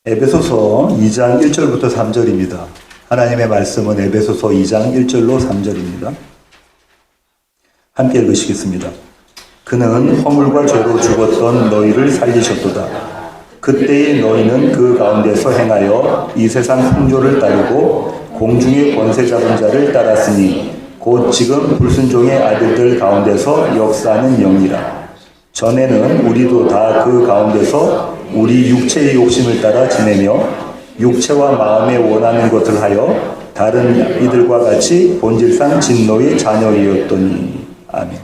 에베소서 2장 1절부터 3절입니다. 하나님의 말씀은 에베소서 2장 1절로 3절입니다. 함께 읽으시겠습니다. 그는 허물과 죄로 죽었던 너희를 살리셨도다. 그때의 너희는 그 가운데서 행하여 이 세상 풍조를 따르고 공중의 권세 잡은 자를 따랐으니 곧 지금 불순종의 아들들 가운데서 역사하는 영이라. 전에는 우리도 다 그 가운데서 우리 육체의 욕심을 따라 지내며 육체와 마음에 원하는 것을 하여 다른 이들과 같이 본질상 진노의 자녀이었더니. 아멘.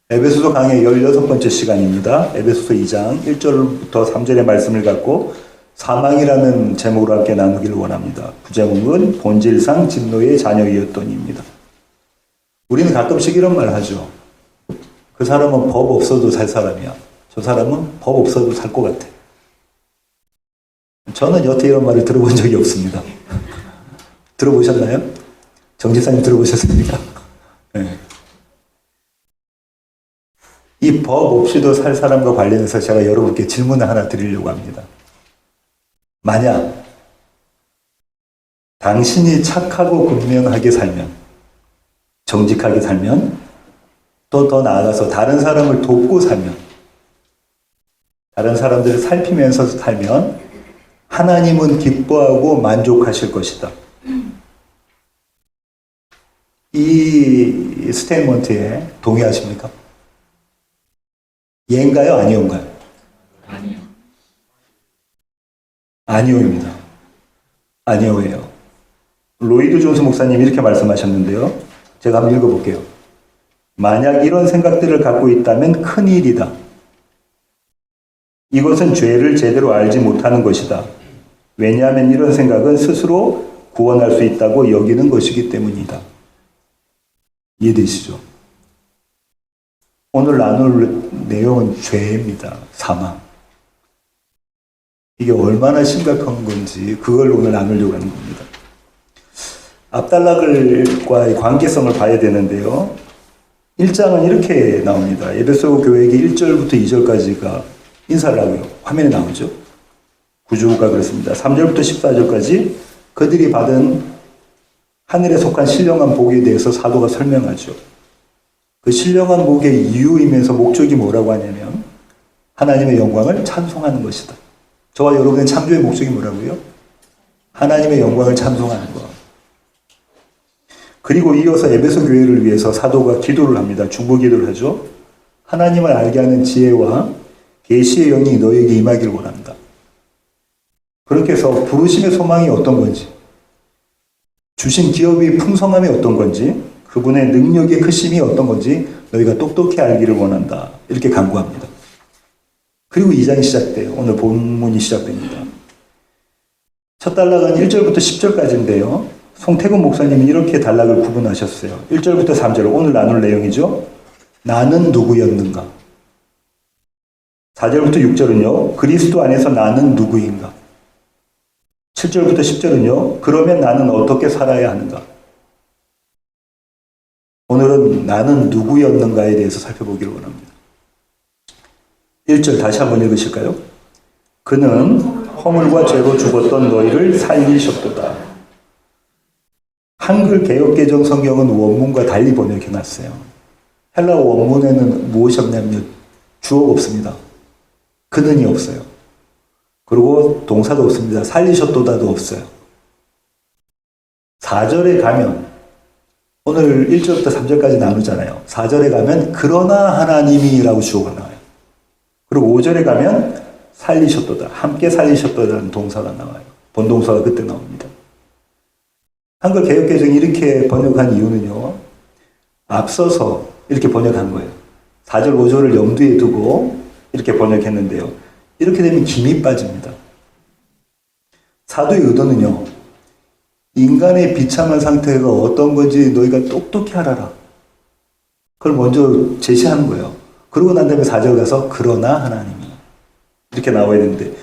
에베소서 강의 16번째 시간입니다. 에베소서 2장 1절부터 3절의 말씀을 갖고 사망이라는 제목으로 함께 나누기를 원합니다. 부제목은 본질상 진노의 자녀이었더니입니다. 우리는 가끔씩 이런 말 하죠. 그 사람은 법 없어도 살 사람이야. 저 사람은 법 없어도 살 것 같아. 저는 여태 이런 말을 들어본 적이 없습니다. 들어보셨나요? 정지사님 들어보셨습니까? 네. 이 법 없이도 살 사람과 관련해서 제가 여러분께 질문을 하나 드리려고 합니다. 만약 당신이 착하고 분명하게 살면, 정직하게 살면, 또 더 나아가서 다른 사람을 돕고 살면, 다른 사람들을 살피면서 살면 하나님은 기뻐하고 만족하실 것이다. 이 스테이트먼트에 동의하십니까? 예인가요? 아니오인가요? 아니요. 아니오입니다. 아니오예요. 로이드 존스 목사님이 이렇게 말씀하셨는데요. 제가 한번 읽어볼게요. 만약 이런 생각들을 갖고 있다면 큰일이다. 이것은 죄를 제대로 알지 못하는 것이다. 왜냐하면 이런 생각은 스스로 구원할 수 있다고 여기는 것이기 때문이다. 이해되시죠? 오늘 나눌 내용은 죄입니다. 사망. 이게 얼마나 심각한 건지 그걸 오늘 나누려고 하는 겁니다. 압달락과의 관계성을 봐야 되는데요. 1장은 이렇게 나옵니다. 에베소 교회에게 1절부터 2절까지가 인사를 하고요. 화면에 나오죠. 구주가 그렇습니다. 3절부터 14절까지 그들이 받은 하늘에 속한 신령한 복에 대해서 사도가 설명하죠. 그 신령한 복의 이유이면서 목적이 뭐라고 하냐면 하나님의 영광을 찬송하는 것이다. 저와 여러분의 창조의 목적이 뭐라고요? 하나님의 영광을 찬송하는 것. 그리고 이어서 에베소 교회를 위해서 사도가 기도를 합니다. 중보 기도를 하죠. 하나님을 알게 하는 지혜와 계시의 영이 너에게 임하기를 원한다. 그렇게 해서 부르심의 소망이 어떤 건지, 주신 기업의 풍성함이 어떤 건지, 그분의 능력의 크심이 어떤 건지 너희가 똑똑히 알기를 원한다. 이렇게 간구합니다. 그리고 2장이 시작돼요. 오늘 본문이 시작됩니다. 첫 단락은 1절부터 10절까지인데요. 송태근 목사님이 이렇게 단락을 구분하셨어요. 1절부터 3절, 오늘 나눌 내용이죠. 나는 누구였는가? 4절부터 6절은요. 그리스도 안에서 나는 누구인가? 7절부터 10절은요. 그러면 나는 어떻게 살아야 하는가? 오늘은 나는 누구였는가에 대해서 살펴보기를 원합니다. 1절 다시 한번 읽으실까요? 그는 허물과 죄로 죽었던 너희를 살리셨도다. 한글 개역개정 성경은 원문과 달리 번역해놨어요. 헬라어 원문에는 무엇이 없냐면 주어가 없습니다. 그는이 없어요. 그리고 동사도 없습니다. 살리셨도다도 없어요. 4절에 가면 오늘 1절부터 3절까지 나누잖아요. 4절에 가면 그러나 하나님이라고 주어가 나와요. 그리고 5절에 가면 살리셨도다. 함께 살리셨도다는 동사가 나와요. 본동사가 그때 나옵니다. 한글 개역개정이 이렇게 번역한 이유는요. 앞서서 이렇게 번역한 거예요. 4절, 5절을 염두에 두고 이렇게 번역했는데요. 이렇게 되면 김이 빠집니다. 사도의 의도는요. 인간의 비참한 상태가 어떤 건지 너희가 똑똑히 알아라. 그걸 먼저 제시하는 거예요. 그러고 난 다음에 4절 가서 그러나 하나님이 이렇게 나와야 되는데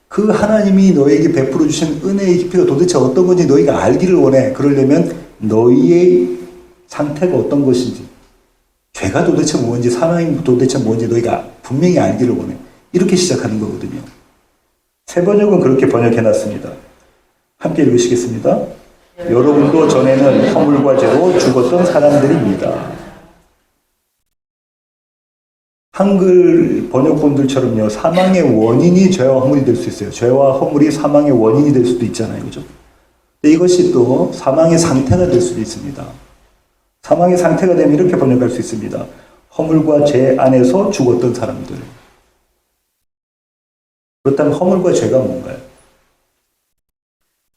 그 하나님이 너에게 베풀어 주신 은혜의 깊이가 도대체 어떤 건지 너희가 알기를 원해. 그러려면 너희의 상태가 어떤 것인지, 죄가 도대체 뭔지, 사망이 도대체 뭔지 너희가 분명히 알기를 원해. 이렇게 시작하는 거거든요. 새 번역은 그렇게 번역해놨습니다. 함께 읽으시겠습니다. 여러분도 전에는 허물과 죄로 죽었던 사람들입니다. 한글 번역본들처럼요, 사망의 원인이 죄와 허물이 될 수 있어요. 죄와 허물이 사망의 원인이 될 수도 있잖아요. 그죠? 근데 이것이 또 사망의 상태가 될 수도 있습니다. 사망의 상태가 되면 이렇게 번역할 수 있습니다. 허물과 죄 안에서 죽었던 사람들. 그렇다면 허물과 죄가 뭔가요?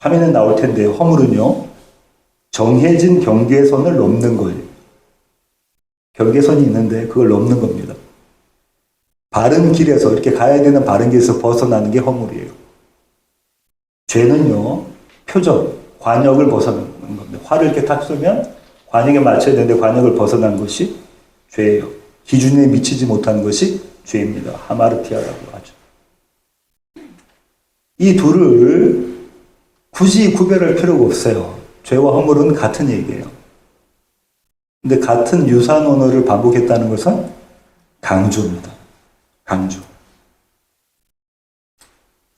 화면에 나올 텐데요. 허물은요, 정해진 경계선을 넘는 거예요. 경계선이 있는데 그걸 넘는 겁니다. 바른 길에서, 이렇게 가야 되는 바른 길에서 벗어나는 게 허물이에요. 죄는요, 표적, 관역을 벗어나는 겁니다. 화를 이렇게 탁 쏘면 관역에 맞춰야 되는데 관역을 벗어난 것이 죄예요. 기준에 미치지 못하는 것이 죄입니다. 하마르티아라고 하죠. 이 둘을 굳이 구별할 필요가 없어요. 죄와 허물은 같은 얘기예요. 근데 같은 유사한 언어를 반복했다는 것은 강조입니다. 강조.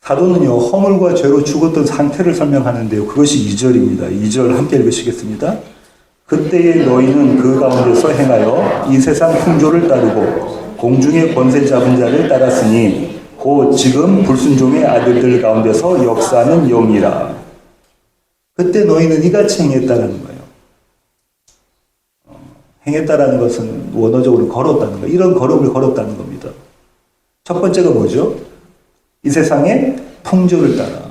사도는요, 허물과 죄로 죽었던 상태를 설명하는데요. 그것이 2절입니다. 2절 함께 읽으시겠습니다. 그때의 너희는 그 가운데서 행하여 이 세상 풍조를 따르고 공중의 권세 잡은 자를 따랐으니 곧 지금 불순종의 아들들 가운데서 역사하는 영이라. 그때 너희는 이같이 행했다라는 거예요. 행했다라는 것은 원어적으로 걸었다는 거예요. 이런 걸음을 걸었다는 겁니다. 첫 번째가 뭐죠? 이 세상의 풍조를 따라,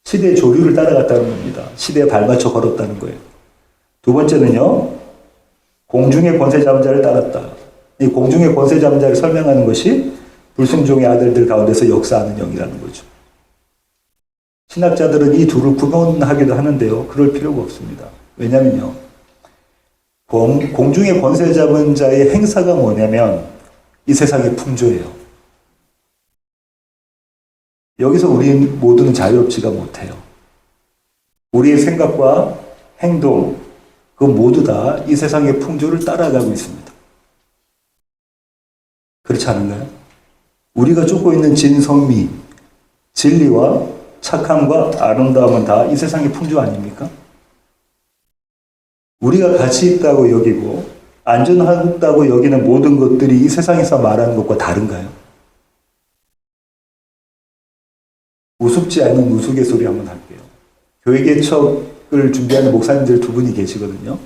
시대의 조류를 따라갔다는 겁니다. 시대에 발맞춰 걸었다는 거예요. 두 번째는요, 공중의 권세 잡은 자를 따랐다. 이 공중의 권세 잡은 자를 설명하는 것이 불순종의 아들들 가운데서 역사하는 영이라는 거죠. 신학자들은 이 둘을 구분하기도 하는데요. 그럴 필요가 없습니다. 왜냐면요, 공중의 권세 잡은 자의 행사가 뭐냐면 이 세상의 풍조예요. 여기서 우리 모두는 자유롭지가 못해요. 우리의 생각과 행동, 그 모두 다 이 세상의 풍조를 따라가고 있습니다. 그렇지 않은가요? 우리가 쫓고 있는 진선미, 진리와 착함과 아름다움은 다 이 세상의 풍조 아닙니까? 우리가 가치 있다고 여기고 안전하다고 여기는 모든 것들이 이 세상에서 말하는 것과 다른가요? 우습지 않은 우스갯소리 한번 할게요. 교회 개척을 준비하는 목사님들 두 분이 계시거든요.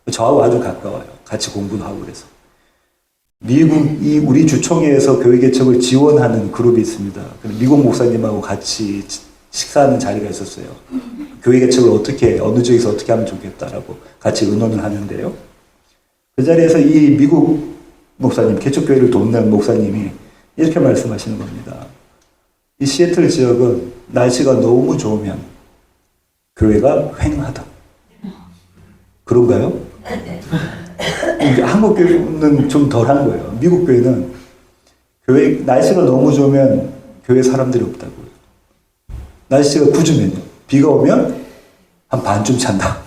저하고 아주 가까워요. 같이 공부도 하고 그래서. 미국이 우리 주총회에서 교회 개척을 지원하는 그룹이 있습니다. 미국 목사님하고 같이 식사하는 자리가 있었어요. 교회 개척을 어떻게, 어느 지역에서 어떻게 하면 좋겠다라고 같이 의논을 하는데요. 그 자리에서 이 미국 목사님, 개척교회를 돕는 목사님이 이렇게 말씀하시는 겁니다. 이 시애틀 지역은 날씨가 너무 좋으면 교회가 휑하다. 그런가요? 한국 교회는 좀 덜한 거예요. 미국 교회는 교회 날씨가 너무 좋으면 교회 사람들이 없다고요. 날씨가 궂으면요. 비가 오면 한 반쯤 찬다.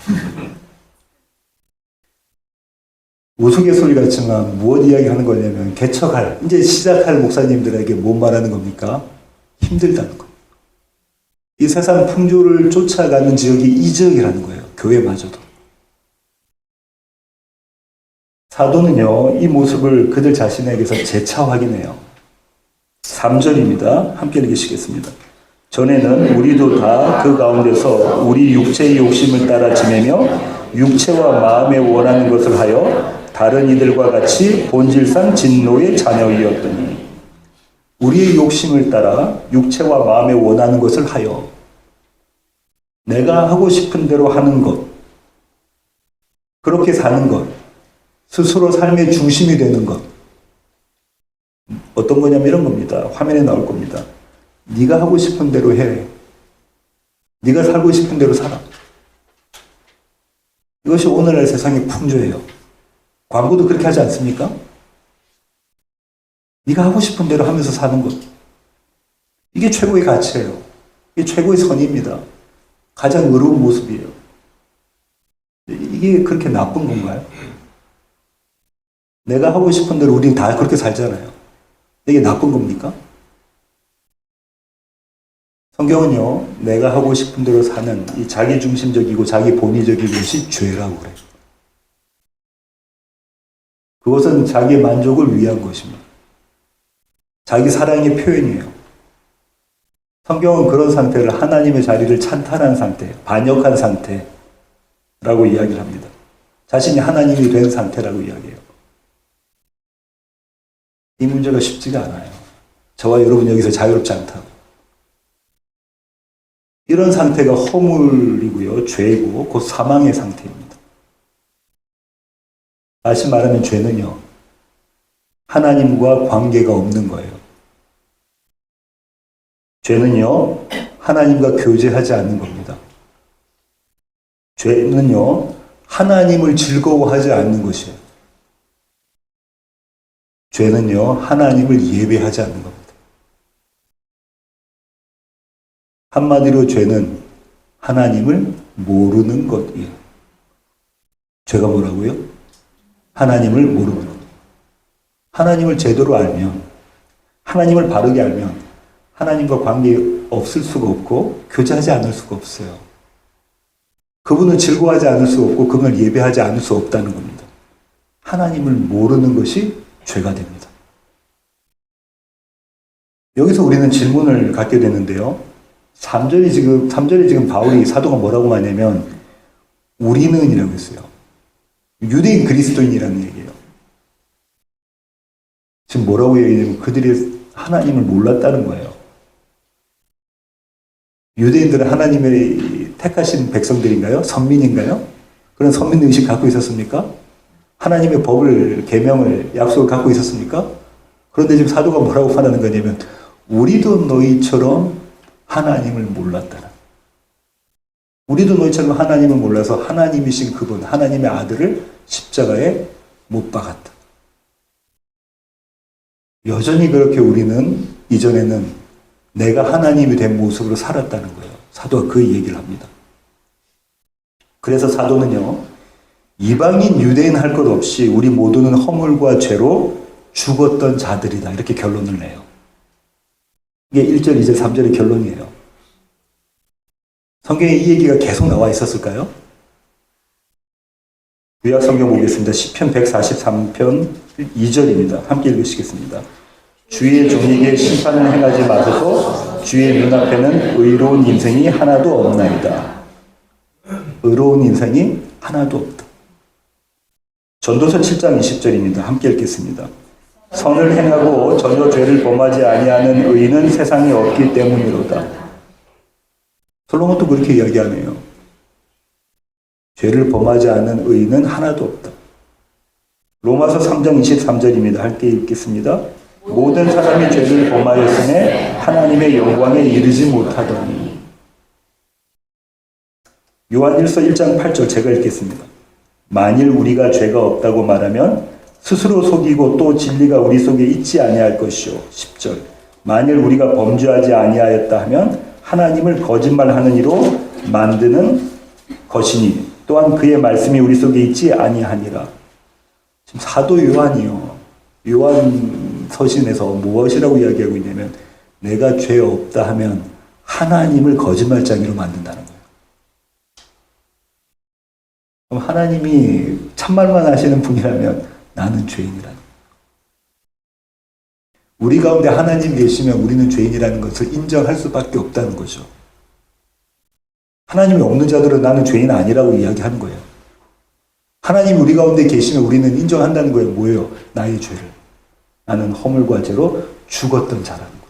우스갯소리 같지만 무엇 이야기하는 거냐면 개척할, 이제 시작할 목사님들에게 못 말하는 겁니까? 힘들다는 거. 이 세상 풍조를 쫓아가는 지역이 이 지역이라는 거예요. 교회마저도. 사도는요, 이 모습을 그들 자신에게서 재차 확인해요. 3절입니다. 함께 읽으시겠습니다. 전에는 우리도 다 그 가운데서 우리 육체의 욕심을 따라 지내며 육체와 마음에 원하는 것을 하여 다른 이들과 같이 본질상 진노의 자녀이었더니 우리의 욕심을 따라 육체와 마음에 원하는 것을 하여 내가 하고 싶은 대로 하는 것, 그렇게 사는 것, 스스로 삶의 중심이 되는 것. 어떤 거냐면 이런 겁니다. 화면에 나올 겁니다. 네가 하고 싶은 대로 해. 네가 살고 싶은 대로 살아. 이것이 오늘날 세상의 풍조예요. 광고도 그렇게 하지 않습니까? 네가 하고 싶은 대로 하면서 사는 것. 이게 최고의 가치예요. 이게 최고의 선입니다. 가장 의로운 모습이에요. 이게 그렇게 나쁜 건가요? 내가 하고 싶은 대로 우리는 다 그렇게 살잖아요. 이게 나쁜 겁니까? 성경은요, 내가 하고 싶은 대로 사는 이 자기중심적이고 자기 본의적인 것이 죄라고 그래요. 그것은 자기 만족을 위한 것입니다. 자기 사랑의 표현이에요. 성경은 그런 상태를 하나님의 자리를 찬탈한 상태, 반역한 상태라고 이야기를 합니다. 자신이 하나님이 된 상태라고 이야기해요. 이 문제가 쉽지가 않아요. 저와 여러분 여기서 자유롭지 않다고. 이런 상태가 허물이고요, 죄고 곧 사망의 상태입니다. 다시 말하면 죄는요, 하나님과 관계가 없는 거예요. 죄는요, 하나님과 교제하지 않는 겁니다. 죄는요, 하나님을 즐거워하지 않는 것이에요. 죄는요, 하나님을 예배하지 않는 겁니다. 한마디로 죄는 하나님을 모르는 것이에요. 죄가 뭐라고요? 하나님을 모르는 것. 하나님을 제대로 알면, 하나님을 바르게 알면 하나님과 관계 없을 수가 없고 교제하지 않을 수가 없어요. 그분을 즐거워하지 않을 수 없고 그분을 예배하지 않을 수 없다는 겁니다. 하나님을 모르는 것이 죄가 됩니다. 여기서 우리는 질문을 갖게 되는데요. 3절에 지금 바울이 사도가 뭐라고 하냐면 우리는 이라고 했어요. 유대인 그리스도인이라는 얘기예요. 지금 뭐라고 얘기하냐면 그들이 하나님을 몰랐다는 거예요. 유대인들은 하나님의 택하신 백성들인가요? 선민인가요? 그런 선민의식 갖고 있었습니까? 하나님의 법을, 계명을, 약속을 갖고 있었습니까? 그런데 지금 사도가 뭐라고 말하는 거냐면 우리도 너희처럼 하나님을 몰랐다는. 우리도 너희처럼 하나님을 몰라서 하나님이신 그분, 하나님의 아들을 십자가에 못 박았다. 여전히 그렇게 우리는 이전에는 내가 하나님이 된 모습으로 살았다는 거예요. 사도가 그 얘기를 합니다. 그래서 사도는요, 이방인 유대인 할 것 없이 우리 모두는 허물과 죄로 죽었던 자들이다. 이렇게 결론을 내요. 이게 1절, 2절, 3절의 결론이에요. 성경에 이 얘기가 계속 나와 있었을까요? 구약 성경 보겠습니다. 시편 143편 2절입니다. 함께 읽으시겠습니다. 주의 종에게 심판을 행하지 마소서. 주의 눈앞에는 의로운 인생이 하나도 없나이다. 의로운 인생이 하나도 없다. 전도서 7장 20절입니다. 함께 읽겠습니다. 선을 행하고 전혀 죄를 범하지 아니하는 의인은 세상에 없기 때문이로다. 솔로몬도 그렇게 이야기하네요. 죄를 범하지 않는 의인은 하나도 없다. 로마서 3장 23절입니다. 함께 읽겠습니다. 모든 사람이 죄를 범하였음에 하나님의 영광에 이르지 못하더니. 요한일서 1장 8절 제가 읽겠습니다. 만일 우리가 죄가 없다고 말하면 스스로 속이고 또 진리가 우리 속에 있지 아니할 것이요. 10절 만일 우리가 범죄하지 아니하였다 하면 하나님을 거짓말하는 이로 만드는 것이니 또한 그의 말씀이 우리 속에 있지 아니하니라. 지금 사도 요한이요. 요한 서신에서 무엇이라고 이야기하고 있냐면 내가 죄 없다 하면 하나님을 거짓말쟁이로 만든다는 거예요. 그럼 하나님이 참말만 하시는 분이라면 나는 죄인이라는 거예요. 우리 가운데 하나님 계시면 우리는 죄인이라는 것을 인정할 수밖에 없다는 거죠. 하나님이 없는 자들은 나는 죄인 아니라고 이야기하는 거예요. 하나님이 우리 가운데 계시면 우리는 인정한다는 거예요. 뭐예요? 나의 죄를. 나는 허물과 죄로 죽었던 자라는 거예요.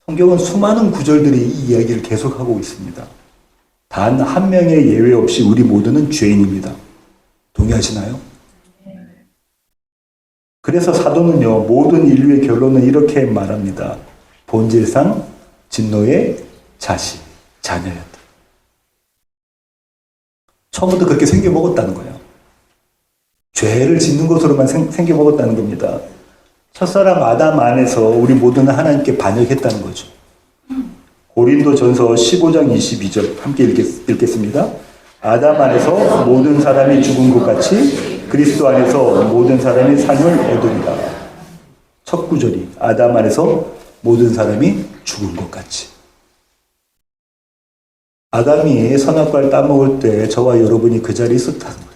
성경은 수많은 구절들이 이 이야기를 계속하고 있습니다. 단 한 명의 예외 없이 우리 모두는 죄인입니다. 동의하시나요? 그래서 사도는요, 모든 인류의 결론은 이렇게 말합니다. 본질상 진노의 자녀였다. 처음부터 그렇게 생겨먹었다는 거예요. 죄를 짓는 것으로만 생겨먹었다는 겁니다. 첫사람 아담 안에서 우리 모두는 하나님께 반역했다는 거죠. 고린도전서 15장 22절 함께 읽겠습니다. 아담 안에서 모든 사람이 죽은 것 같이 그리스도 안에서 모든 사람이 삶을 얻으리라. 첫 구절이 아담 안에서 모든 사람이 죽은 것 같이. 아담이 선악과를 따먹을 때 저와 여러분이 그 자리에 있었다는 거예요.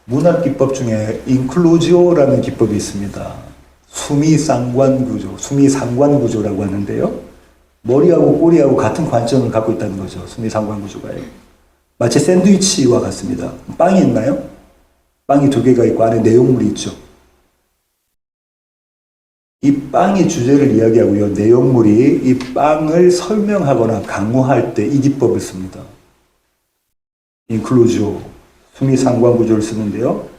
문학 기법 중에 인클루지오라는 기법이 있습니다. 수미상관구조라고 하는데요. 머리하고 꼬리하고 같은 관점을 갖고 있다는 거죠. 수미상관구조가요. 마치 샌드위치와 같습니다. 빵이 있나요? 빵이 두 개가 있고 안에 내용물이 있죠. 이 빵의 주제를 이야기하고요. 내용물이 이 빵을 설명하거나 강화할 때 이 기법을 씁니다. 인클루지오, 수미상관구조를 쓰는데요.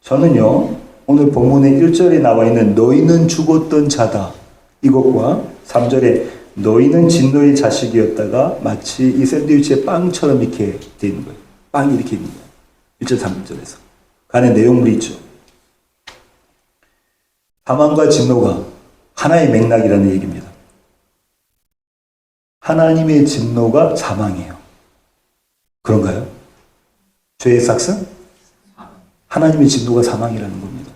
저는요, 오늘 본문의 1절에 나와 있는 너희는 죽었던 자다. 이것과 3절에 너희는 진노의 자식이었다가 마치 이 샌드위치의 빵처럼 이렇게 되어 있는 거예요. 빵이 이렇게 있는 거예요. 1절, 3절에서. 그 안에 내용물이 있죠. 사망과 진노가 하나의 맥락이라는 얘기입니다. 하나님의 진노가 사망이에요. 그런가요? 죄의 삭슨? 하나님의 진노가 사망이라는 겁니다.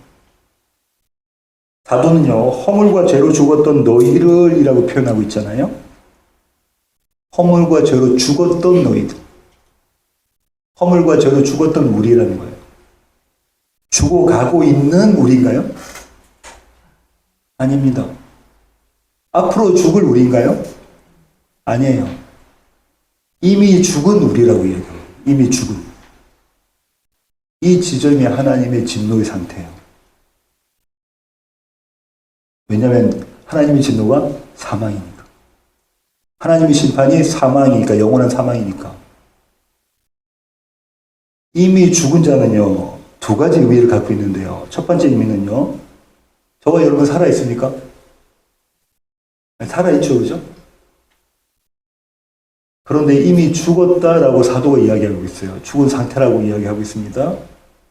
사도는요, 허물과 죄로 죽었던 너희를 이라고 표현하고 있잖아요. 허물과 죄로 죽었던 너희들. 허물과 죄로 죽었던 우리라는 거예요. 죽어가고 있는 우리인가요? 아닙니다. 앞으로 죽을 우리인가요? 아니에요. 이미 죽은 우리라고 얘기해요. 이미 죽은. 이 지점이 하나님의 진노의 상태예요. 왜냐하면 하나님의 진노가 사망이니까. 하나님의 심판이 사망이니까, 영원한 사망이니까. 이미 죽은 자는요, 두 가지 의미를 갖고 있는데요. 첫 번째 의미는요, 저와 여러분 살아있습니까? 살아있죠, 그죠? 그런데 이미 죽었다라고 사도가 이야기하고 있어요. 죽은 상태라고 이야기하고 있습니다.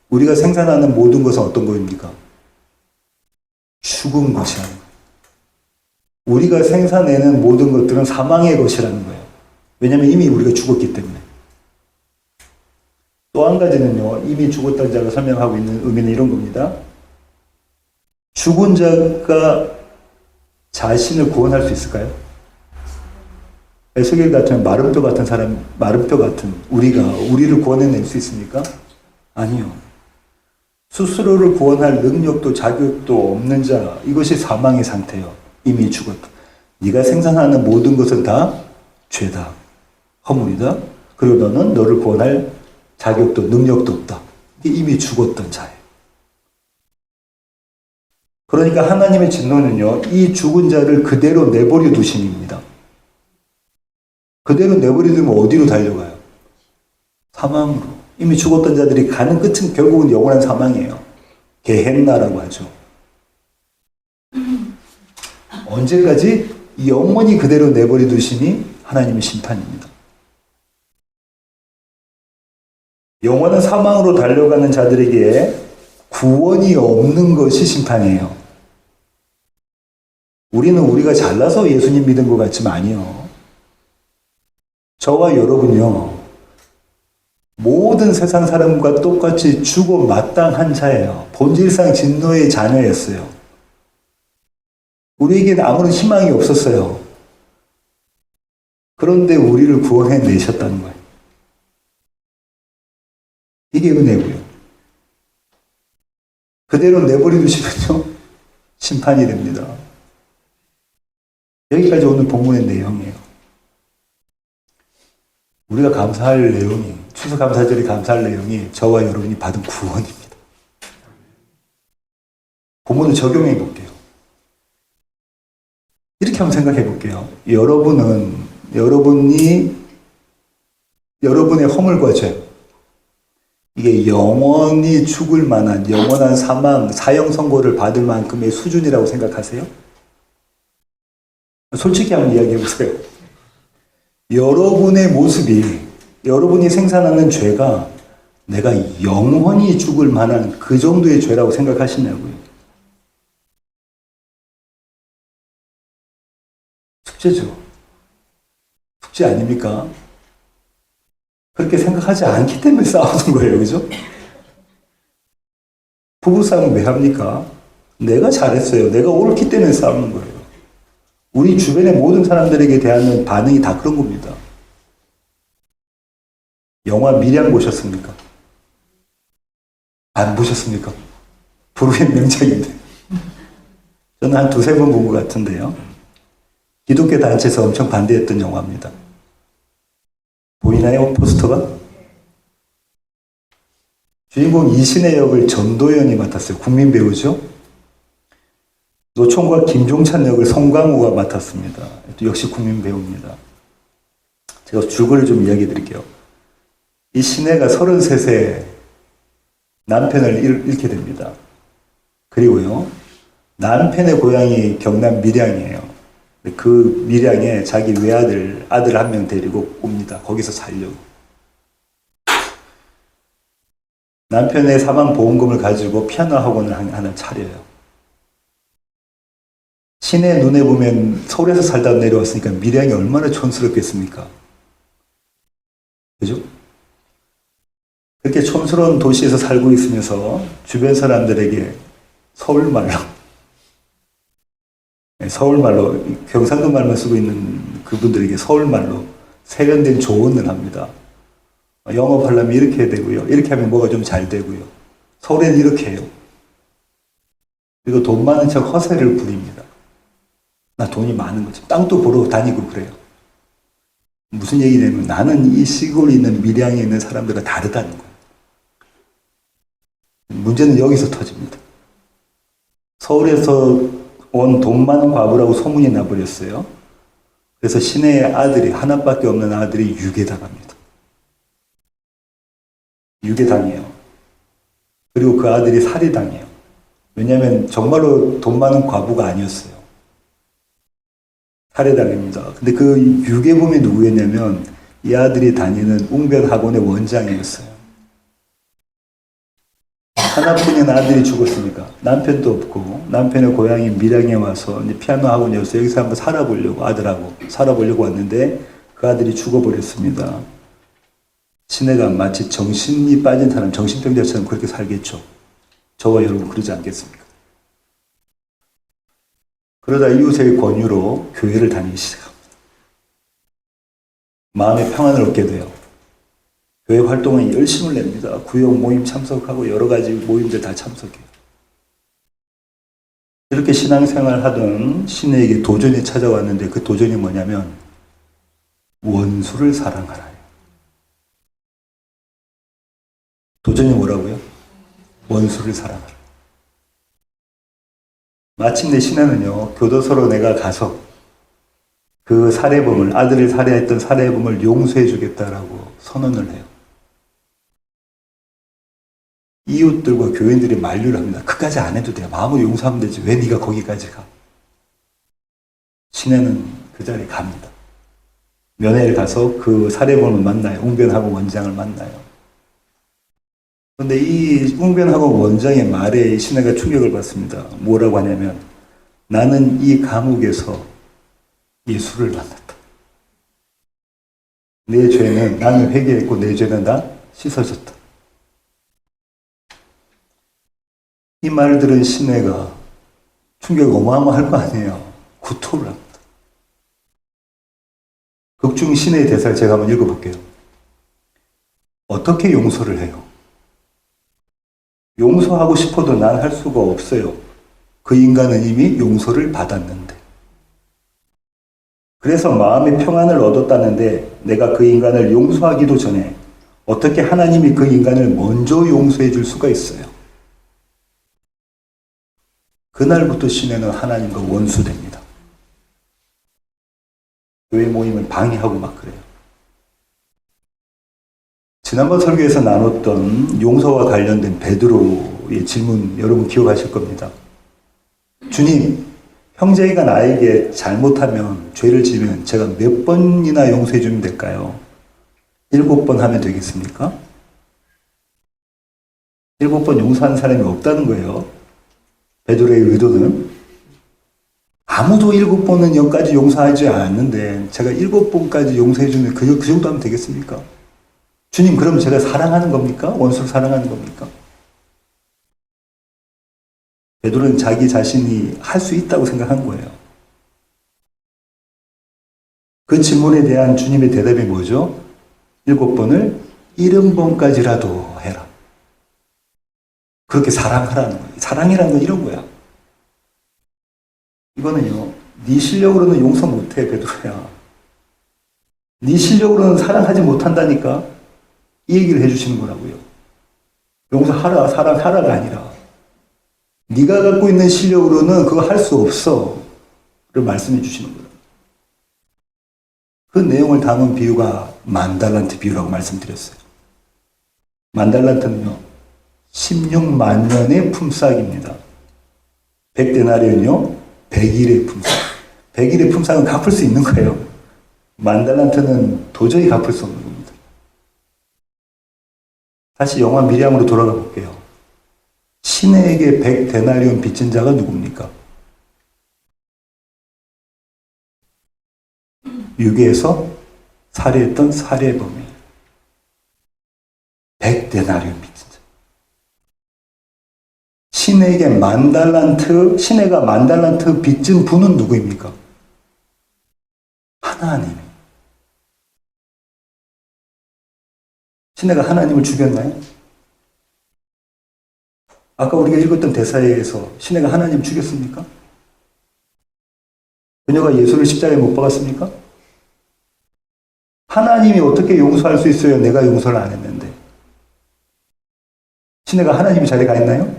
우리가 생산하는 모든 것은 어떤 것입니까? 죽은 것이라는 거예요. 우리가 생산내는 모든 것들은 사망의 것이라는 거예요. 왜냐하면 이미 우리가 죽었기 때문에. 또 한 가지는요, 이미 죽었다는 자가 설명하고 있는 의미는 이런 겁니다. 죽은 자가 자신을 구원할 수 있을까요? 에스겔 같은 마름표 같은 사람, 마름표 같은 우리가 우리를 구원해낼 수 있습니까? 아니요. 스스로를 구원할 능력도 자격도 없는 자, 이것이 사망의 상태예요. 이미 죽었다. 네가 생산하는 모든 것은 다 죄다. 허물이다. 그리고 너는 너를 구원할 자격도 능력도 없다. 이미 죽었던 자예요. 그러니까 하나님의 진노는요, 이 죽은 자를 그대로 내버려 두심입니다. 그대로 내버려 두면 어디로 달려가요? 사망으로. 이미 죽었던 자들이 가는 끝은 결국은 영원한 사망이에요. 게헨나라고 하죠. 언제까지? 영원히 그대로 내버려 두심이 하나님의 심판입니다. 영원한 사망으로 달려가는 자들에게 구원이 없는 것이 심판이에요. 우리는 우리가 잘나서 예수님 믿은 것 같지만 아니요. 저와 여러분요, 모든 세상 사람과 똑같이 죽어 마땅한 자예요. 본질상 진노의 자녀였어요. 우리에게는 아무런 희망이 없었어요. 그런데 우리를 구원해내셨다는 거예요. 이게 은혜고요. 그대로 내버려 두시면요, 심판이 됩니다. 여기까지 오늘 본문의 내용이에요. 우리가 감사할 내용이, 추수감사절이 감사할 내용이 저와 여러분이 받은 구원입니다. 본문을 적용해 볼게요. 이렇게 한번 생각해 볼게요. 여러분의 허물과 죄, 이게 영원히 죽을 만한 영원한 사망, 사형 선고를 받을 만큼의 수준이라고 생각하세요? 솔직히 한번 이야기해 보세요. 여러분의 모습이, 여러분이 생산하는 죄가 내가 영원히 죽을 만한 그 정도의 죄라고 생각하시냐고요. 숙제죠. 숙제 아닙니까? 그렇게 생각하지 않기 때문에 싸우는 거예요. 그죠? 부부싸움 왜 합니까? 내가 잘했어요. 내가 옳기 때문에 싸우는 거예요. 우리 주변의 모든 사람들에게 대한 반응이 다 그런 겁니다. 영화 밀양 보셨습니까? 안 보셨습니까? 불후의 명작인데. 저는 한 두세 번 본 것 같은데요. 기독교 단체에서 엄청 반대했던 영화입니다. 보이나요? 포스터가? 주인공 이신의 역을 전도연이 맡았어요. 국민 배우죠? 노총각 김종찬 역을 송강호가 맡았습니다. 역시 국민 배우입니다. 제가 줄거리를 좀 이야기 드릴게요. 이 신혜가 33세 남편을 잃게 됩니다. 그리고요, 남편의 고향이 경남 밀양이에요. 그 밀양에 자기 외아들, 아들 한 명 데리고 옵니다. 거기서 살려고. 남편의 사망보험금을 가지고 피아노 학원을 하나 차려요. 신의 눈에 보면 서울에서 살다 내려왔으니까 밀양이 얼마나 촌스럽겠습니까? 그죠? 그렇게 촌스러운 도시에서 살고 있으면서 주변 사람들에게 서울말로, 경상도 말만 쓰고 있는 그분들에게 서울말로 세련된 조언을 합니다. 영업하려면 이렇게 해야 되고요. 이렇게 하면 뭐가 좀 잘 되고요. 서울에는 이렇게 해요. 그리고 돈 많은 척 허세를 부립니다. 나 돈이 많은 거지. 땅도 보러 다니고 그래요. 무슨 얘기냐면 나는 이 시골에 있는 밀양에 있는 사람들과 다르다는 거예요. 문제는 여기서 터집니다. 서울에서 온 돈 많은 과부라고 소문이 나버렸어요. 그래서 신의 아들이, 하나밖에 없는 아들이 유괴당합니다. 유괴당해요. 그리고 그 아들이 살해당해요. 왜냐하면 정말로 돈 많은 과부가 아니었어요. 살해당합니다. 근데 그 유괴범이 누구였냐면 이 아들이 다니는 웅변학원의 원장이었어요. 하나뿐인 아들이 죽었으니까 남편도 없고 남편의 고향이 밀양에 와서 이제 피아노 학원이어서 여기서 한번 살아보려고 아들하고 살아보려고 왔는데 그 아들이 죽어버렸습니다. 신혜가 마치 정신이 빠진 사람, 정신병자처럼 그렇게 살겠죠. 저와 여러분 그러지 않겠습니까? 그러다 이웃의 권유로 교회를 다니기 시작합니다. 마음의 평안을 얻게 돼요. 교회 활동에 열심을 냅니다. 구역 모임 참석하고 여러 가지 모임들 다 참석해요. 이렇게 신앙생활 하던 신혜에게 도전이 찾아왔는데 그 도전이 뭐냐면 원수를 사랑하라. 도전이 뭐라고요? 원수를 사랑하라. 마침내 신혜는요, 교도소로 내가 가서 그 살해범을, 아들을 살해했던 살해범을 용서해 주겠다라고 선언을 해요. 이웃들과 교인들이 만류를 합니다. 그까지 안 해도 돼요. 마음으로 용서하면 되지. 왜 네가 거기까지 가? 신혜는 그 자리에 갑니다. 면회를 가서 그 살해범을 만나요. 웅변학원 원장을 만나요. 그런데 이 웅변학원 원장의 말에 신혜가 충격을 받습니다. 뭐라고 하냐면 나는 이 감옥에서 예수를 만났다. 내 죄는 나는 회개했고 내 죄는 다 씻어졌다. 이 말을 들은 신혜가 충격이 어마어마할 거 아니에요. 구토를 합니다. 극중 신혜의 대사를 제가 한번 읽어볼게요. 어떻게 용서를 해요? 용서하고 싶어도 난 할 수가 없어요. 그 인간은 이미 용서를 받았는데. 그래서 마음의 평안을 얻었다는데 내가 그 인간을 용서하기도 전에 어떻게 하나님이 그 인간을 먼저 용서해 줄 수가 있어요? 그날부터 신혜는 하나님과 원수됩니다. 교회 모임을 방해하고 막 그래요. 지난번 설교에서 나눴던 용서와 관련된 베드로의 질문 여러분 기억하실 겁니다. 주님, 형제가 나에게 잘못하면 죄를 지으면 제가 몇 번이나 용서해 주면 될까요? 7번 하면 되겠습니까? 7번 용서하는 사람이 없다는 거예요. 베드로의 의도는 아무도 7번은 여기까지 용서하지 않았는데 제가 7번까지 용서해 주면 그 정도 하면 되겠습니까? 주님, 그럼 제가 사랑하는 겁니까? 원수를 사랑하는 겁니까? 베드로는 자기 자신이 할 수 있다고 생각한 거예요. 그 질문에 대한 주님의 대답이 뭐죠? 7번을 70번까지라도 해라. 그렇게 사랑하라는 거예요. 사랑이라는 건 이런 거야. 이거는요, 네 실력으로는 용서 못해, 베드로야. 네 실력으로는 사랑하지 못한다니까? 이 얘기를 해주시는 거라고요. 용서하라, 사랑하라가 아니라 네가 갖고 있는 실력으로는 그거 할 수 없어. 를 말씀해 주시는 거예요. 그 내용을 담은 비유가 만달란트 비유라고 말씀드렸어요. 만달란트는요, 16만 년의 품삯입니다. 100데나리온요, 100일의 품삯. 100일의 품삯은 갚을 수 있는 거예요. 만달란트는 도저히 갚을 수 없는 겁니다. 다시 영화 미리암으로 돌아가 볼게요. 시내에게 100데나리온 빚진 자가 누굽니까? 유괴해서 살해했던 살해범이에요. 100데나리온 빚진 자. 시내에게 시내가 만달란트 빚진 분은 누구입니까? 하나님. 시내가 하나님을 죽였나요? 아까 우리가 읽었던 대사에서 시내가 하나님을 죽였습니까? 그녀가 예수를 십자가에 못 박았습니까? 하나님이 어떻게 용서할 수 있어요? 내가 용서를 안 했는데. 시내가 하나님의 자리에 가 있나요?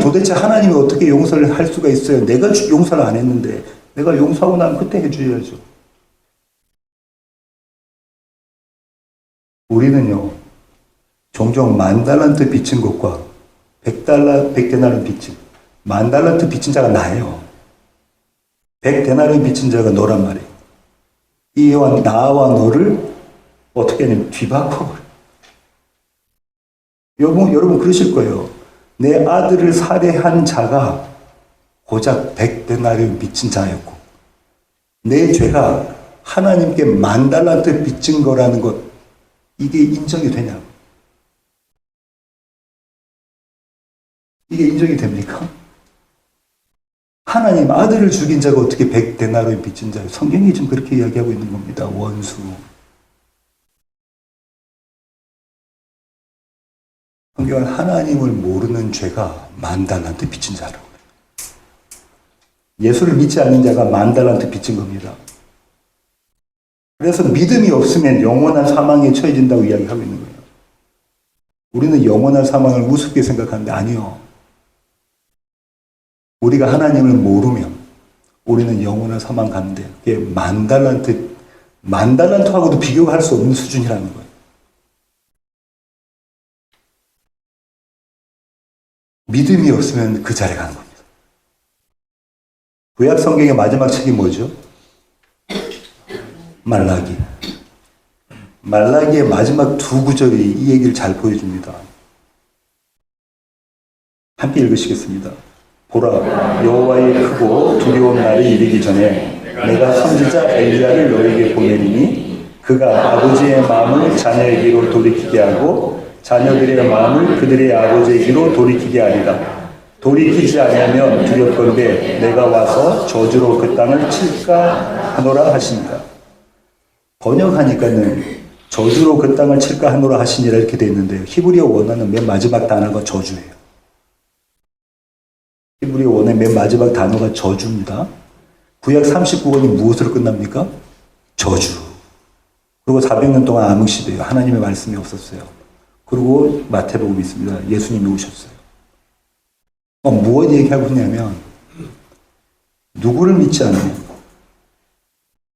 도대체 하나님이 어떻게 용서를 할 수가 있어요? 내가 용서를 안 했는데. 내가 용서하고 나면 그때 해줘야죠. 우리는요, 종종 만달란트 빚진 것과 100데나리온 빚진, 만달란트 빚진 자가 나예요. 100데나리온 빚진 자가 너란 말이에요. 이와 나와 너를 어떻게 하냐면 뒤바꿔버려. 여러분 그러실 거예요. 내 아들을 살해한 자가 고작 100데나리온 빚진 자였고 내 죄가 하나님께 만달란트 빚진 거라는 것, 이게 인정이 되냐고. 이게 인정이 됩니까? 하나님 아들을 죽인 자가 어떻게 100데나리온 빚진 자예요? 성경이 지금 그렇게 이야기하고 있는 겁니다. 원수. 성경은 하나님을 모르는 죄가 만달란트 빚진 자라고 해요. 예수를 믿지 않는 자가 만달란트 빚진 겁니다. 그래서 믿음이 없으면 영원한 사망에 처해진다고 이야기하고 있는 거예요. 우리는 영원한 사망을 우습게 생각하는데 아니요. 우리가 하나님을 모르면 우리는 영원한 사망 가는데 그게 만달란트하고도 비교할 수 없는 수준이라는 거예요. 믿음이 없으면 그 자리에 가는 겁니다. 구약 성경의 마지막 책이 뭐죠? 말라기. 말라기의 마지막 두 구절이 이 얘기를 잘 보여줍니다. 함께 읽으시겠습니다. 보라, 여호와의 크고 두려운 날이 이르기 전에 내가 선지자 엘리야를 너에게 보내리니 그가 아버지의 마음을 자녀에게로 돌이키게 하고 자녀들의 마음을 그들의 아버지에게로 돌이키게 하리라. 돌이키지 아니하면 두렵건대 내가 와서 저주로 그 땅을 칠까 하노라 하시니라. 번역하니까는 저주로 그 땅을 칠까 하노라 하시니라 이렇게 되어 있는데요. 히브리어 원어는 맨 마지막 단어가 저주예요. 히브리어 원어의 맨 마지막 단어가 저주입니다. 구약 39권이 무엇으로 끝납니까? 저주. 그리고 400년 동안 암흑시대예요. 하나님의 말씀이 없었어요. 그리고 마태복음이 있습니다. 예수님이 오셨어요. 무엇 얘기하고 있냐면 누구를 믿지 않으면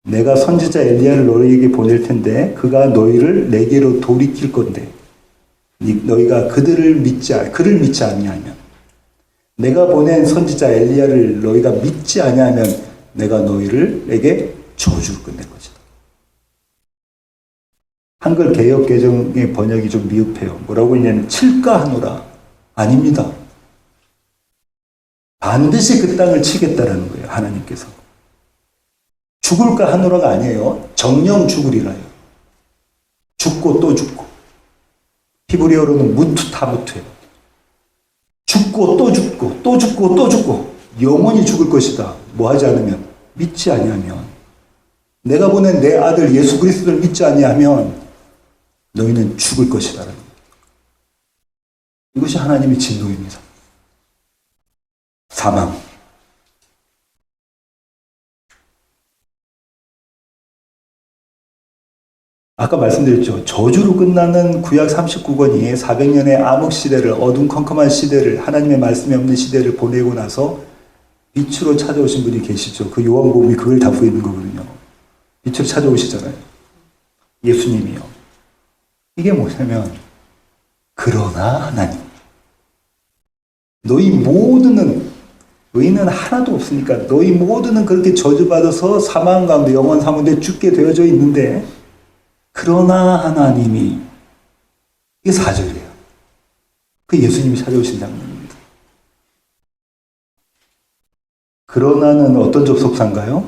내가 선지자 엘리야를 너희에게 보낼 텐데 그가 너희를 내게로 돌이킬 건데 너희가 그를 믿지 아니하면 내가 보낸 선지자 엘리야를 너희가 믿지 아니하면 내가 너희를 저주를 끝낼 것이다. 한글 개역 개정의 번역이 좀 미흡해요. 뭐라고 했냐면 칠까 하노라. 아닙니다. 반드시 그 땅을 치겠다라는 거예요. 하나님께서. 죽을까 하노라가 아니에요. 정령 죽으리라요. 죽고 또 죽고. 히브리어로는 무투 타무투예요. 죽고 또 죽고 또 죽고 또 죽고 영원히 죽을 것이다. 뭐 하지 않으면, 믿지 아니하면, 내가 보낸 내 아들 예수 그리스도를 믿지 아니하면 너희는 죽을 것이다. 이것이 하나님의 진노입니다. 사망. 아까 말씀드렸죠. 저주로 끝나는 구약 39권이 400년의 암흑 시대를, 어둠컴컴한 시대를, 하나님의 말씀이 없는 시대를 보내고 나서 빛으로 찾아오신 분이 계시죠. 그 요한복음이 그걸 담고 있는 거거든요. 빛으로 찾아오시잖아요. 예수님이요. 이게 뭐냐면, 그러나 하나님, 너희 모두는, 의인은 하나도 없으니까 너희 모두는 그렇게 저주받아서 사망 가운데, 영원 사문에 죽게 되어져 있는데, 그러나 하나님이, 이게 4절이에요. 그 예수님이 찾아오신 장면입니다. 그러나는 어떤 접속사인가요?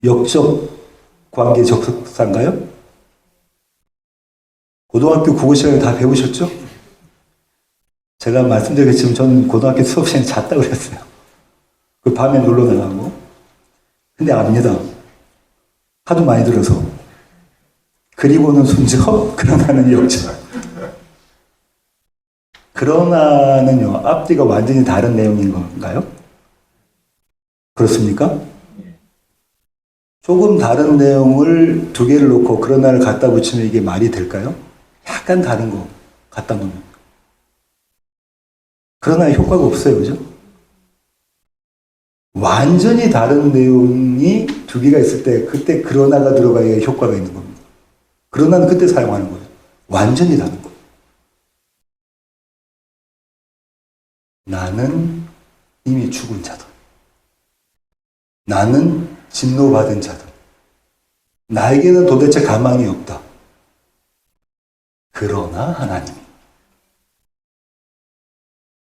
역적 관계 접속사인가요? 고등학교 국어 시간에 다 배우셨죠? 제가 말씀드렸지만 저는 고등학교 수업 시간에 잤다 그랬어요. 그 밤에 놀러 나가고. 근데 압니다. 하도 많이 들어서. 그리고는 순적, 그러나는 역적. 그러나는요, 앞뒤가 완전히 다른 내용인 건가요? 그렇습니까? 조금 다른 내용을 두 개를 놓고 그러나를 갖다 붙이면 이게 말이 될까요? 약간 다른 거 갖다 놓으면. 그러나 효과가 없어요, 그죠? 완전히 다른 내용이 두 개가 있을 때, 그때 그러나가 들어가야 효과가 있는 겁니다. 그러나는 그때 사용하는 거예요. 완전히 다른 거. 나는 이미 죽은 자다. 나는 진노받은 자다. 나에게는 도대체 가망이 없다. 그러나 하나님이.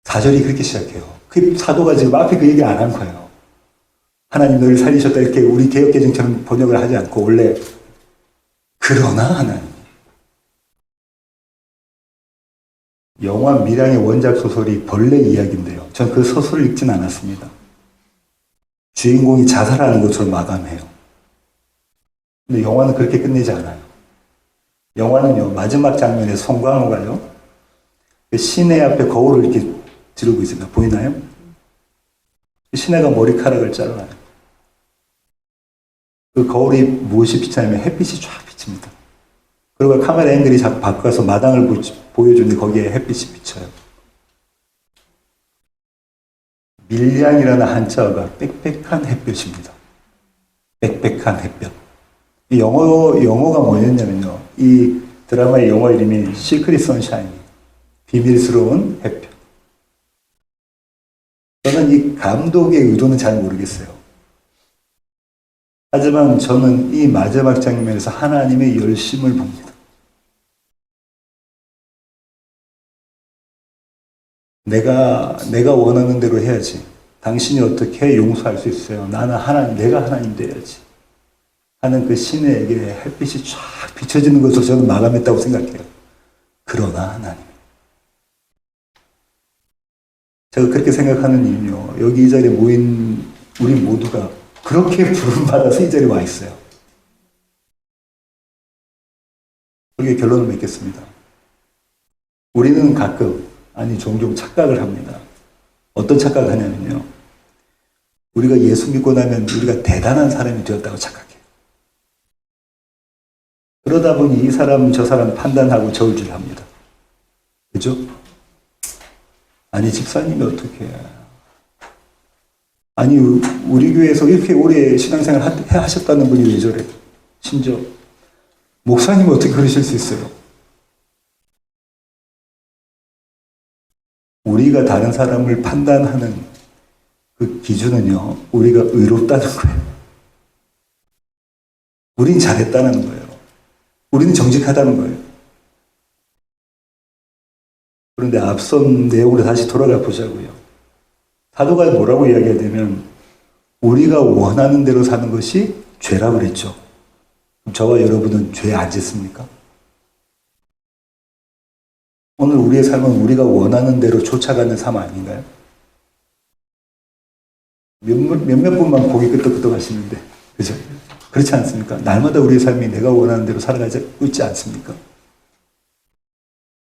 4절이 그렇게 시작해요. 그 사도가 지금 앞에 그 얘기 안 한 거예요. 하나님 너를 살리셨다 이렇게 우리 개역개정처럼 번역을 하지 않고 원래 그러나 하나님. 영화 밀양의 원작 소설이 벌레 이야기인데요. 전 그 소설을 읽진 않았습니다. 주인공이 자살하는 것처럼 마감해요. 근데 영화는 그렇게 끝내지 않아요. 영화는요, 마지막 장면에 송강호가요, 시내 앞에 거울을 이렇게 지르고 있습니다. 보이나요? 시내가 머리카락을 잘라요. 그 거울이 무엇이 비치냐면 햇빛이 쫙 비칩니다. 그리고 카메라 앵글이 자꾸 바꿔서 마당을 보여주는데 거기에 햇빛이 비쳐요. 밀양이라는 한자어가 빽빽한 햇볕입니다. 빽빽한 햇볕. 이 영어가 뭐였냐면요. 이 드라마의 영어 이름이 시크릿 선샤인, 비밀스러운 햇볕. 저는 이 감독의 의도는 잘 모르겠어요. 하지만 저는 이 마지막 장면에서 하나님의 열심을 봅니다. 내가 원하는 대로 해야지. 당신이 어떻게 용서할 수 있어요? 내가 하나님 돼야지. 하는 그 신에게 햇빛이 쫙 비춰지는 것으로 저는 마감했다고 생각해요. 그러나 하나님. 제가 그렇게 생각하는 이유는요. 여기 이 자리에 모인 우리 모두가 그렇게 부름받아서 이 자리에 와 있어요. 여기에 결론을 맺겠습니다. 우리는 가끔, 아니 종종 착각을 합니다. 어떤 착각을 하냐면요. 우리가 예수 믿고 나면 우리가 대단한 사람이 되었다고 착각해요. 그러다 보니 이 사람 저 사람 판단하고 저울질합니다. 그죠? 아니 집사님이 어떻게 해? 아니 우리 교회에서 이렇게 오래 신앙생활 하셨다는 분이 왜 저래? 심지어 목사님은 어떻게 그러실 수 있어요? 우리가 다른 사람을 판단하는 그 기준은요, 우리가 의롭다는 거예요. 우린 잘했다는 거예요. 우리는 정직하다는 거예요. 그런데 앞선 내용으로 다시 돌아가 보자고요. 사도가 뭐라고 이야기하냐면 우리가 원하는 대로 사는 것이 죄라고 그랬죠. 그럼 저와 여러분은 죄에 안 짓습니까? 오늘 우리의 삶은 우리가 원하는 대로 쫓아가는 삶 아닌가요? 몇몇 분만 고개 끄덕끄덕 하시는데, 그죠? 그렇지 않습니까? 날마다 우리의 삶이 내가 원하는 대로 살아가지 있지 않습니까?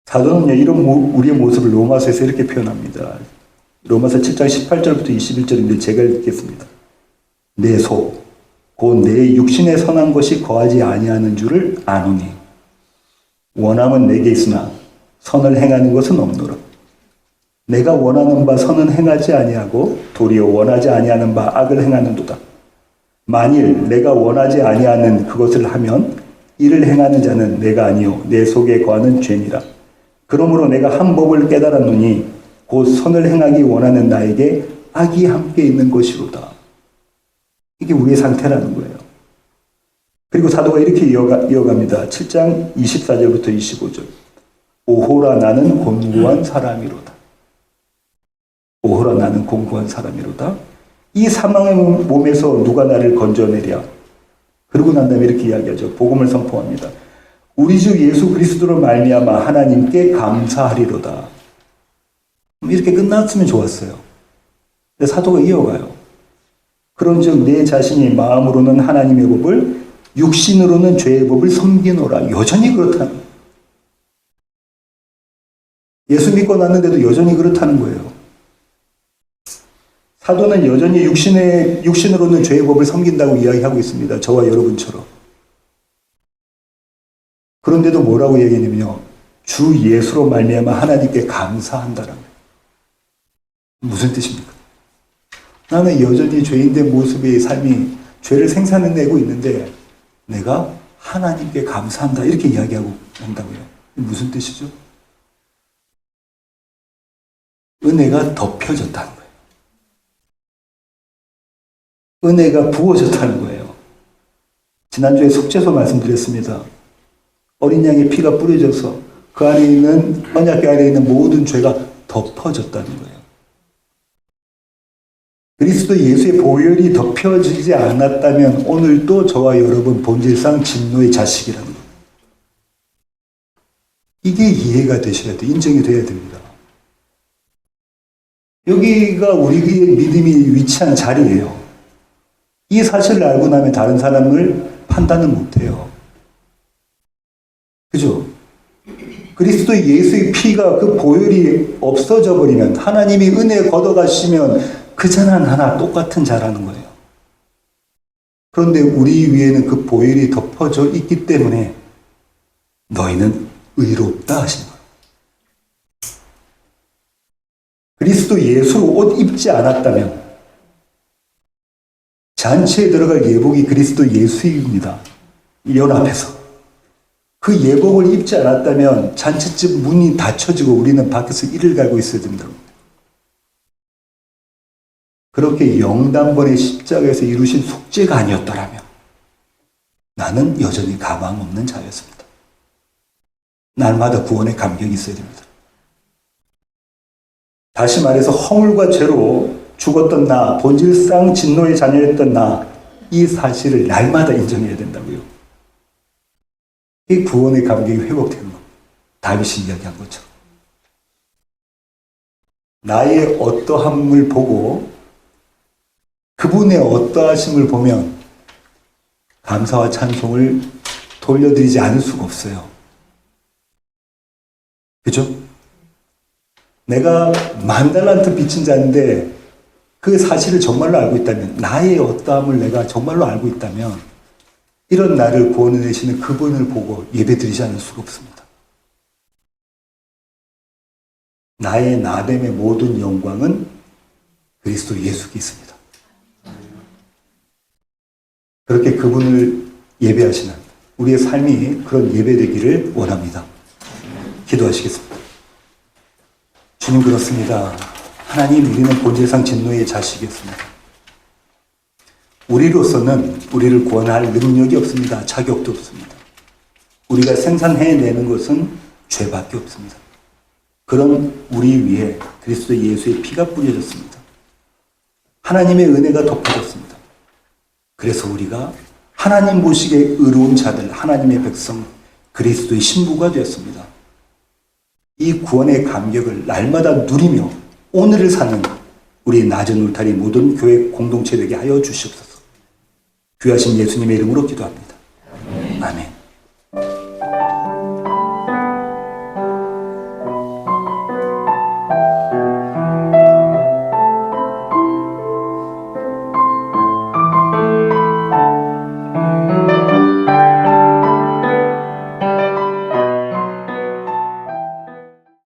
사도는요, 이런 우리의 모습을 로마서에서 이렇게 표현합니다. 로마서 7장 18절부터 21절인데 제가 읽겠습니다. 내 속, 곧 내 육신에 선한 것이 거하지 아니하는 줄을 아노니 원함은 내게 있으나 선을 행하는 것은 없노라. 내가 원하는 바 선은 행하지 아니하고 도리어 원하지 아니하는 바 악을 행하는도다. 만일 내가 원하지 아니하는 그것을 하면 이를 행하는 자는 내가 아니요 내 속에 거하는 죄니라. 그러므로 내가 한 법을 깨달았노니 곧 선을 행하기 원하는 나에게 악이 함께 있는 것이로다. 이게 우리의 상태라는 거예요. 그리고 사도가 이렇게 이어갑니다. 7장 24절부터 25절. 오호라 나는 곤고한 사람이로다. 오호라 나는 곤고한 사람이로다. 이 사망의 몸에서 누가 나를 건져내랴. 그러고 난 다음에 이렇게 이야기하죠. 복음을 선포합니다. 우리 주 예수 그리스도로 말미암아 하나님께 감사하리로다. 이렇게 끝났으면 좋았어요. 근데 사도가 이어가요. 그런즉 내 자신이 마음으로는 하나님의 법을 육신으로는 죄의 법을 섬기노라. 여전히 그렇다는 거예요. 예수 믿고 났는데도 여전히 그렇다는 거예요. 사도는 여전히 육신으로는 죄의 법을 섬긴다고 이야기하고 있습니다. 저와 여러분처럼. 그런데도 뭐라고 얘기하냐면요. 주 예수로 말미암아 하나님께 감사한다라는 거예요. 무슨 뜻입니까? 나는 여전히 죄인된 모습의 삶이 죄를 생산해내고 있는데 내가 하나님께 감사한다 이렇게 이야기하고 한다고요. 무슨 뜻이죠? 은혜가 덮여졌다는 거예요. 은혜가 부어졌다는 거예요. 지난주에 속죄소 말씀드렸습니다. 어린 양의 피가 뿌려져서 그 안에 있는 언약궤 안에 있는 모든 죄가 덮어졌다는 거예요. 그리스도 예수의 보혈이 덮여지지 않았다면 오늘도 저와 여러분 본질상 진노의 자식이라는 거예요. 이게 이해가 되셔야 돼요. 인정이 돼야 됩니다. 여기가 우리의 믿음이 위치한 자리예요. 이 사실을 알고 나면 다른 사람을 판단은 못해요. 그죠? 그리스도 예수의 피가 그 보혈이 없어져 버리면 하나님이 은혜 걷어가시면 그 자는 하나 똑같은 자라는 거예요. 그런데 우리 위에는 그 보혈이 덮어져 있기 때문에 너희는 의롭다 하신 거예요. 그리스도 예수로 옷 입지 않았다면 잔치에 들어갈 예복이 그리스도 예수입니다. 연합해서. 그 예복을 입지 않았다면 잔치집 문이 닫혀지고 우리는 밖에서 이를 갈고 있어야 된다. 그렇게 영단번의 십자가에서 이루신 속죄가 아니었더라면 나는 여전히 가망 없는 자였습니다. 날마다 구원의 감격이 있어야 됩니다. 다시 말해서 허물과 죄로 죽었던 나, 본질상 진노의 자녀였던 나, 이 사실을 날마다 인정해야 된다고요. 이 구원의 감격이 회복되는 겁니다. 다윗이 이야기한 것처럼. 나의 어떠함을 보고 그분의 어떠하심을 보면 감사와 찬송을 돌려드리지 않을 수가 없어요. 그죠? 내가 10,000달란트 빚진 자인데 그 사실을 정말로 알고 있다면, 나의 어떠함을 내가 정말로 알고 있다면 이런 나를 구원해 내시는 그분을 보고 예배드리지 않을 수가 없습니다. 나의 나됨의 모든 영광은 그리스도 예수께 있습니다. 그렇게 그분을 예배하시는 우리의 삶이 그런 예배되기를 원합니다. 기도하시겠습니다. 주님, 그렇습니다. 하나님, 우리는 본질상 진노의 자식이었습니다. 우리로서는 우리를 구원할 능력이 없습니다. 자격도 없습니다. 우리가 생산해내는 것은 죄밖에 없습니다. 그런 우리 위에 그리스도 예수의 피가 뿌려졌습니다. 하나님의 은혜가 덮어졌습니다. 그래서 우리가 하나님 보시기에 의로운 자들, 하나님의 백성, 그리스도의 신부가 되었습니다. 이 구원의 감격을 날마다 누리며 오늘을 사는 우리 낮은 울타리 모든 교회 공동체 되게 하여 주시옵소서. 귀하신 예수님의 이름으로 기도합니다. 아멘.